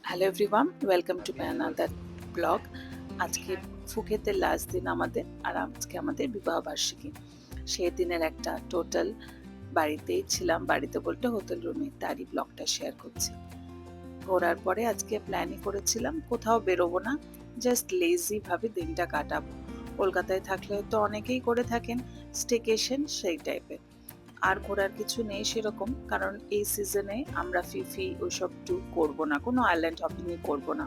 Hello everyone, welcome to my another blog. আজকে ফুকেতের last দিন আমাদের, আর আজকে আমাদের বিবাহবার্ষিকী। সেই দিনের একটা টোটাল বাড়িতেই ছিলাম, বাড়িতে বলতে হোটেল রুমে, তারই ব্লগটা শেয়ার করছি। ঘোরার পরে আজকে প্ল্যানই করেছিলাম কোথাও বেরোবো না, জাস্ট লেজি ভাবে দিনটা কাটাবো। কলকাতায় থাকলে হয়তো অনেকেই করে থাকেন স্টেকেশন সেই টাইপের, আর ঘোরার কিছু নেই সেরকম, কারণ এই সিজনে আমরা ফিফি ওইসব ট্যুর করবো না, কোনো আইল্যান্ড হপিংই করবো না,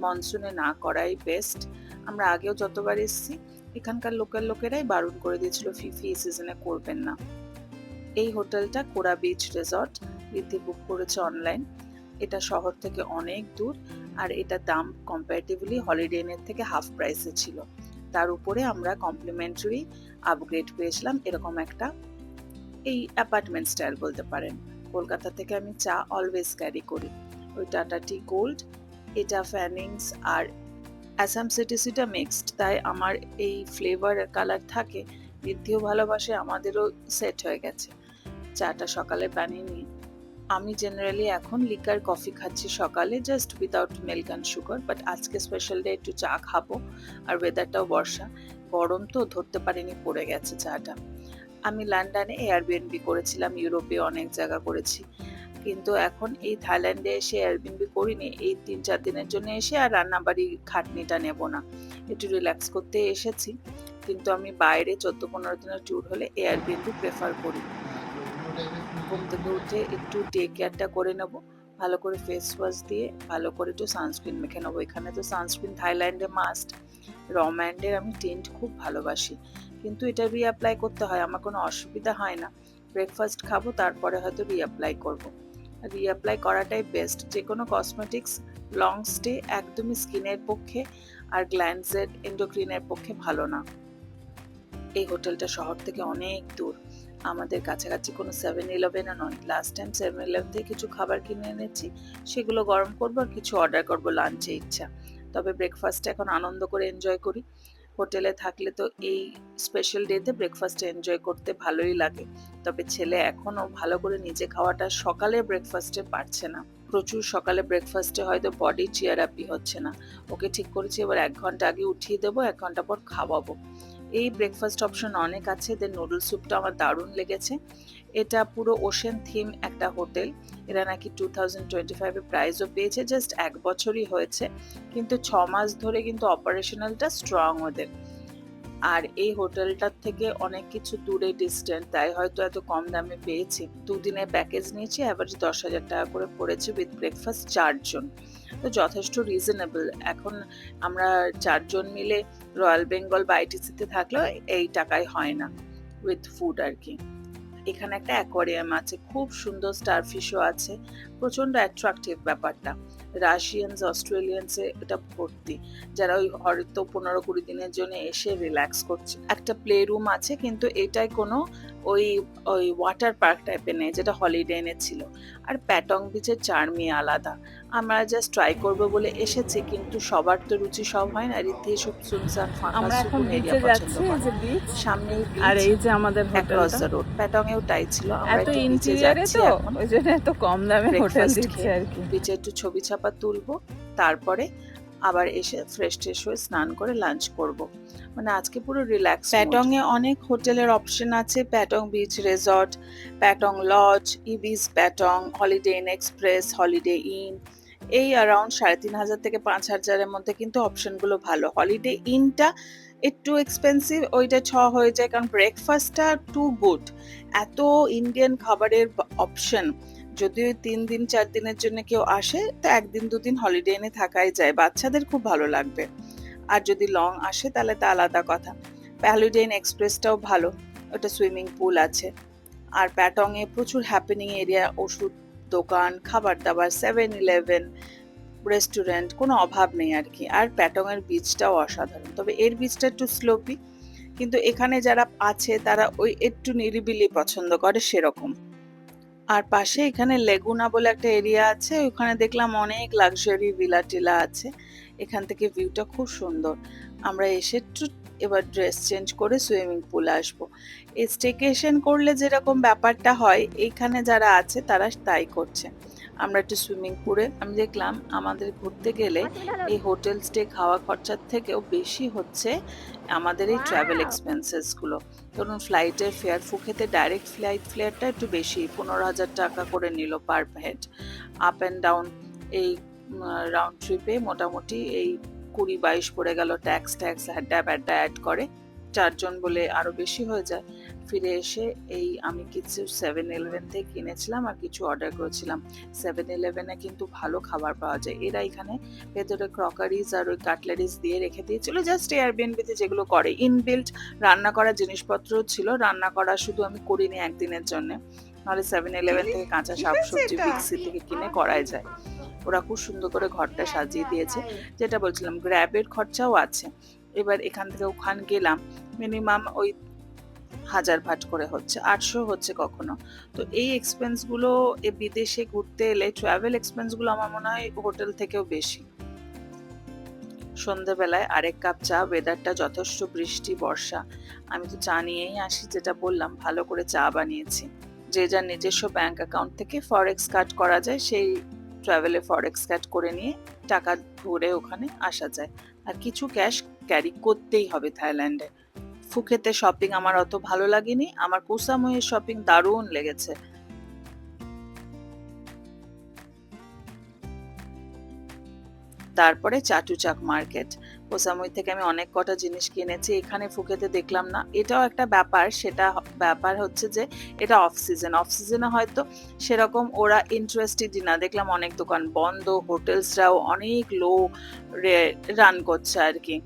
মনসুনে না করাই বেস্ট। আমরা আগেও যতবার এসেছি এখানকার লোকাল লোকেরাই বারণ করে দিয়েছিল ফিফি এই সিজনে করবেন না। এই হোটেলটা কোরা বিচ রিসর্ট, রিদ্ধি বুক করেছে অনলাইন। এটা শহর থেকে অনেক দূর, আর এটা দাম কম্পারেটিভলি হলিডে ইনের থেকে হাফ প্রাইসে ছিল। তার উপরে আমরা কমপ্লিমেন্টারি আপগ্রেড পেয়েছিলাম, এরকম একটা এই অ্যাপার্টমেন্ট স্টাইল বলতে পারেন। কলকাতা থেকে আমি চা অলওয়েজ ক্যারি করি, ওই টাটা টি গোল্ড। এটা ফ্যানিংস আর অ্যাসাম সিটিসিটা মিক্সড, তাই আমার এই ফ্লেভার কালার থাকে। ঋদ্ধিও ভালোবাসে, আমাদেরও সেট হয়ে গেছে। চাটা সকালে বানিয়ে নিই। আমি জেনারেলি এখন লিকার কফি খাচ্ছি সকালে, just without milk and sugar, but আজকে স্পেশাল ডে, একটু চা খাবো। আর ওয়েদারটাও বর্ষা, গরম তো ধরতে পারিনি, পড়ে গেছে চাটা। আমি লন্ডনে এয়ারবিএনবি করেছিলাম, ইউরোপে অনেক জায়গা করেছি, কিন্তু এখন এই থাইল্যান্ডে এসে এয়ারবিএনবি করিনি। এই 3-4 দিনের জন্য এসে আর রান্নাবাড়ি খাটনিটা নেব না, একটু রিল্যাক্স করতে এসেছি। কিন্তু আমি বাইরে 14-15 দিনের ট্যুর হলে এয়ারবিএনবি প্রেফার করি। ঘুম থেকে উঠে একটু ডে কেয়ারটা করে নেব, ভালো করে ফেস ওয়াশ দিয়ে ভালো করে একটু সানস্ক্রিন মেখে নেবো। এখানে তো সানস্ক্রিন থাইল্যান্ডে মাস্ট। রম্যান্ডের আমি টিন্ট খুব ভালোবাসি, কিন্তু এটা রিঅ্যাপ্লাই করতে হয়, আমার কোনো অসুবিধা হয় না। ব্রেকফাস্ট খাবো, তারপরে হয়তো রিঅ্যাপ্লাই করবো। রিঅ্যাপ্লাই করাটাই বেস্ট। যে কোনো কসমেটিক্স লং স্টে একদমই স্কিনের পক্ষে আর গ্ল্যান্ডসের এন্ডোক্রিনের পক্ষে ভালো না। এই হোটেলটা শহর থেকে অনেক দূর, আমাদের কাছাকাছি কোনো 7-11 নয়। লাস্ট টাইম 7-11 থেকে কিছু খাবার কিনে এনেছি, সেগুলো গরম করবো আর কিছু অর্ডার করবো লাঞ্চে ইচ্ছা। তবে ব্রেকফাস্টটা এখন আনন্দ করে এনজয় করি। হোটেলে থাকলে তো এই স্পেশাল ডেতে ব্রেকফাস্ট এনজয় করতে ভালোই লাগে, তবে ছেলে এখনও ভালো করে নিজে খাওয়াটা সকালে ব্রেকফাস্টে পারছে না। প্রচুর সকালে ব্রেকফাস্টে হয়তো বডি চিয়ার আপই হচ্ছে না। ওকে ঠিক করেছি এবার 1 ঘন্টা আগে উঠিয়ে দেবো, 1 ঘন্টা পর খাওয়াবো। এই ব্রেকফাস্ট অপশন অনেক আছে। দেন নুডল স্যুপটা আমার দারুণ লেগেছে। এটা পুরো ওশেন থিম একটা হোটেল। এরা নাকি 2025-এ প্রাইজও পেয়েছে, জাস্ট 1 বছরই হয়েছে, কিন্তু 6 মাস ধরে কিন্তু অপারেশনালটা স্ট্রং ওদের। আর এই হোটেলটার থেকে অনেক কিছু দূরে ডিস্টেন্ট, তাই হয়তো এত কম দামে পেয়েছি। 2 দিনের প্যাকেজ নিয়েছি, অ্যাভারেজ 10,000 টাকা করে পড়েছে উইথ ব্রেকফাস্ট 4 জন, তো যথেষ্ট রিজনেবল। এখন আমরা 4 জন মিলে রয়্যাল বেঙ্গল বা আইটিসিতে থাকলেও এই টাকায় হয় না উইথ ফুড আর কি। এখানে একটা অ্যাকোয়ারিয়াম আছে, খুব সুন্দর স্টারফিশও আছে, প্রচন্ড অ্যাট্রাকটিভ ব্যাপারটা। রাশিয়ানস, অস্ট্রেলিয়ানসে এটা ভর্তি, যারা ওই হয়তো 15-20 দিনের জন্য এসে রিল্যাক্স করছে। একটা প্লে রুম আছে, কিন্তু এটাই কোনো ওই ওই ওয়াটার পার্ক টাইপের নেই, যেটা হলিডে এনে ছিল। আর প্যাটং বিচের চার্মই আলাদা। আমরা জাস্ট ট্রাই করবো বলে এসেছি, কিন্তু সবার তো রুচি সব হয় না। রীতি এসব সুনসান ফাঁকা আমরা এখন সুকুন এরিয়া বিচে পছন্দ যাচ্ছি, এই করে। যে বিচ, সামনেই আর বিচ, এই যে আমাদের অ্যাক্রস হোটেলটা। The road. প্যাটং এও তাই ছিল, আমরা এত একটু বিচে ইন্টেরিয়ারে যাচ্ছি তো, এখন ওই জন্য এত কম দামে হোটেল ব্রেকফাস্ট দিচ্ছে খেয়ে। আর কি। বিচে একটু ছবি ছাপা তুলবো, তারপরে আবার এসে ফ্রেশ ট্রেশ হয়ে স্নান করে লাঞ্চ করব। মানে আজকে পুরো রিল্যাক্স। প্যাটং এ অনেক হোটেলের অপশন আছে, Patong beach resort, Patong lodge, Ibis Patong, Holiday Inn Express, Holiday Inn. এই অ্যারাউন্ড 3,500 থেকে 5,000-এর মধ্যে কিন্তু অপশনগুলো ভালো। হলিডে ইনটা একটু এক্সপেন্সিভ, ওইটা 6 হয়ে যায়, কারণ ব্রেকফাস্টটা টু গুড। এত ইন্ডিয়ান খাবারের অপশন, যদি ওই 3 দিন 4 দিনের জন্য কেউ আসে, তো 1 দিন 2 দিন হলিডে এনে থাকাই যায়, বাচ্চাদের খুব ভালো লাগবে। আর যদি লং আসে তাহলে তা আলাদা কথা। হলিডে ইন এক্সপ্রেসটাও ভালো, ওটা সুইমিং পুল আছে। আর প্যাটং এ প্রচুর হ্যাপেনিং এরিয়া, ওষুধ দোকান, খাবার দাবার, 7-11, রেস্টুরেন্ট, কোনো অভাব নেই আর কি। আর প্যাটং এর বিচটাও অসাধারণ, তবে এর বিচটা একটু স্লোপি, কিন্তু এখানে যারা আছে তারা ওই একটু নিরিবিলি পছন্দ করে সেরকম। আর পাশে এখানে লেগুনা বলে একটা এরিয়া আছে, ওখানে দেখলাম অনেক লাক্সারি ভিলা টিলা আছে। এখান থেকে ভিউটা খুব সুন্দর। আমরা এসে একটু এবার ড্রেস চেঞ্জ করে সুইমিং পুলে আসবো। এই স্টেকেশন করলে যেরকম ব্যাপারটা হয়, এইখানে যারা আছে তারা তাই করছে। আমরা একটু সুইমিং পুলে আমি দেখলাম আমাদের ঘুরতে গেলে এই হোটেল স্টে খাওয়া খরচার থেকেও বেশি হচ্ছে আমাদের এই ট্রাভেল এক্সপেন্সেসগুলো। ধরুন ফ্লাইটের ফেয়ার, ফুকেতে ডাইরেক্ট ফ্লাইটটা একটু বেশি, 15,000 টাকা করে নিল per head. Up and down এই রাউন্ড ট্রিপে মোটামুটি এই 20-22 পড়ে গেল, ট্যাক্স হ্যাড্ডা ব্যাড্ডা অ্যাড করে 4 জন বলে আরও বেশি হয়ে যায়। ফিরে এসে এই আমি কিছু 7-Eleven থেকে কিনেছিলাম আর কিছু অর্ডার করেছিলাম। 7-Eleven কিন্তু ভালো খাবার পাওয়া যায়। এরা এখানে ভেতরে ক্রকারিজ আর ওই কাটলারিজ দিয়ে রেখে দিয়েছিল, জাস্ট এয়ারবিএনবিতে যেগুলো করে। ইনবিল্ট রান্না করা জিনিসপত্র ছিল, রান্না করা শুধু আমি করিনি একদিনের জন্য, নাহলে 7-Eleven থেকে কাঁচা শাকসবজি বিক্সি থেকে কিনে করাই যায়। ওরা খুব সুন্দর করে ঘরটা সাজিয়ে দিয়েছে। যেটা বলছিলাম, গ্র্যাবের খরচাও আছে। এবার এখান থেকে ওখান গেলাম, মিনিমাম ওই 1000 ভাট করে হচ্ছে, 800 হচ্ছে কখনো। তো এই এক্সপেন্সগুলো বিদেশে ঘুরতে এলে ট্রাভেল এক্সপেন্সগুলো আমার মনে হয় হোটেল থেকেও বেশি। সন্ধেবেলায় আরেক কাপ চা, ওয়েদারটা যথেষ্ট বৃষ্টি বর্ষা, আমি তো চা নিয়েই আসি, যেটা বললাম ভালো করে চা বানিয়েছি। যে যার নিজস্ব ব্যাংক অ্যাকাউন্ট থেকে ফরেক্স কাট করা যায়, সেই ট্রাভেলে ফরেক্স কাট করে নিয়ে টাকা ধরে ওখানে আসা যায়। আর কিছু ক্যাশ ক্যারি করতেই হবে থাইল্যান্ডে। ফুকেতে শপিং আমার অত ভালো লাগেনি, আমার কোহ সামুইয়ের শপিং দারুণ লেগেছে। তারপরে চাটুচাক মার্কেট, কোহ সামুই থেকে আমি অনেক কটা জিনিস কিনেছি, এখানে ফুকেতে দেখলাম না। এটাও একটা ব্যাপার, সেটা ব্যাপার হচ্ছে যে এটা অফ সিজনে হয়তো সেরকম ওরা ইন্টারেস্টেডই না। দেখলাম অনেক দোকান বন্ধ, হোটেলসরাও অনেক লো রান করছে আর কি।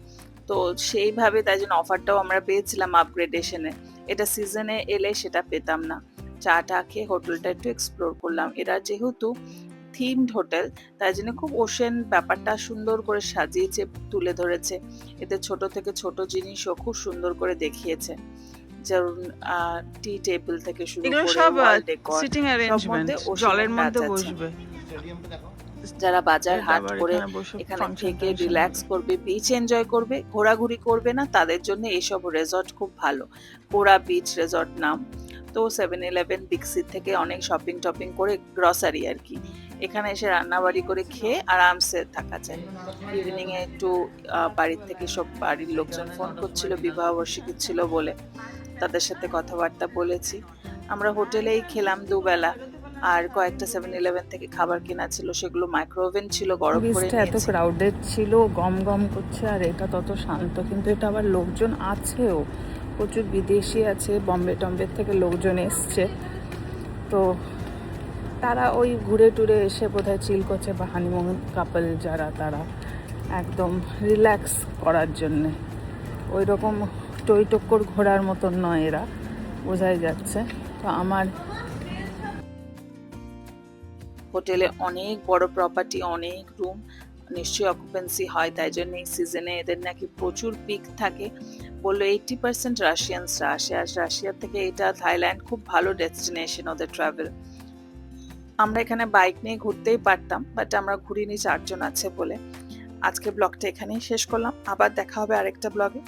তো সেইভাবে তাই জন্য অফারটাও আমরা পেয়েছিলাম আপগ্রেডেশনে। এটা সিজনে এলে সেটা পেতাম না। চাটা খেয়ে হোটেলটা একটু এক্সপ্লোর করলাম। এরা যেহেতু থিমড হোটেল, তাই জন্য খুব ওশেন ব্যাপারটা সুন্দর করে সাজিয়েছে, তুলে ধরেছে। এতে ছোট থেকে ছোট জিনিসও খুব সুন্দর করে দেখিয়েছে, যেমন টি টেবিল থেকে শুরু করে ওয়াল ডেকর, সিটিং সব অ্যারেঞ্জমেন্ট, মধ্যে জলের ওশেনের মধ্যে টাচ আছে। বসবে। যারা বাজার এটা হাট আবার করে এখানে বসে এখানে ফাংশন থেকে টাংশন রিল্যাক্স হবে। করবে, বিচ এনজয় করবে, ঘোরাঘুরি করবে না, তাদের জন্য এইসব রেজর্ট খুব ভালো। কোরা বিচ রেজর্ট নাম। তো 7-Eleven বিক্সি থেকে অনেক শপিং টপিং করে, গ্রসারি আর কি, এখানে এসে রান্নাবাড়ি করে খেয়ে আরামসে থাকা যায়। ইভিনিং এ একটু বাড়ির থেকে সব বাড়ির লোকজন ফোন করছিল, বিবাহবার্ষিকী ছিল বলে, তাদের সাথে কথাবার্তা বলেছি। আমরা হোটেলেই খেলাম দুবেলা, আর কয়েকটা 7-Eleven থেকে খাবার কেনা ছিল, সেগুলো মাইক্রোওভেন ছিল, গরম করে বিচটা এত নিয়েছি। ক্রাউডেড ছিল, গম গম করছে, আর এটা তত শান্ত, কিন্তু এটা আবার লোকজন আছেও, প্রচুর বিদেশি আছে, বম্বে টম্বে থেকে লোকজন এসছে। তো তারা ওই ঘুরে টুরে এসে বোধহয় চিল করছে, বা হানিমুন কাপল যারা, তারা একদম রিল্যাক্স করার জন্যে। ওই রকম টই টক্কর ঘোরার মতন নয় এরা, বোঝাই যাচ্ছে। তো আমার হোটেলে অনেক বড় প্রপার্টি, অনেক রুম, নিশ্চয়ই অকুপেন্সি হয়, তাই জন্য এই সিজনে এদের নাকি প্রচুর পিক থাকে। বললো 80% রাশিয়ানসরা আসে, আর রাশিয়া থেকে এটা থাইল্যান্ড খুব ভালো ডেস্টিনেশন ওদের ট্রাভেল। আমরা এখানে বাইক নিয়ে ঘুরতেই পারতাম, বাট আমরা ঘুরিনি, 4 জন আছে বলে। আজকে ব্লগটা এখানেই শেষ করলাম, আবার দেখা হবে আরেকটা ব্লগে।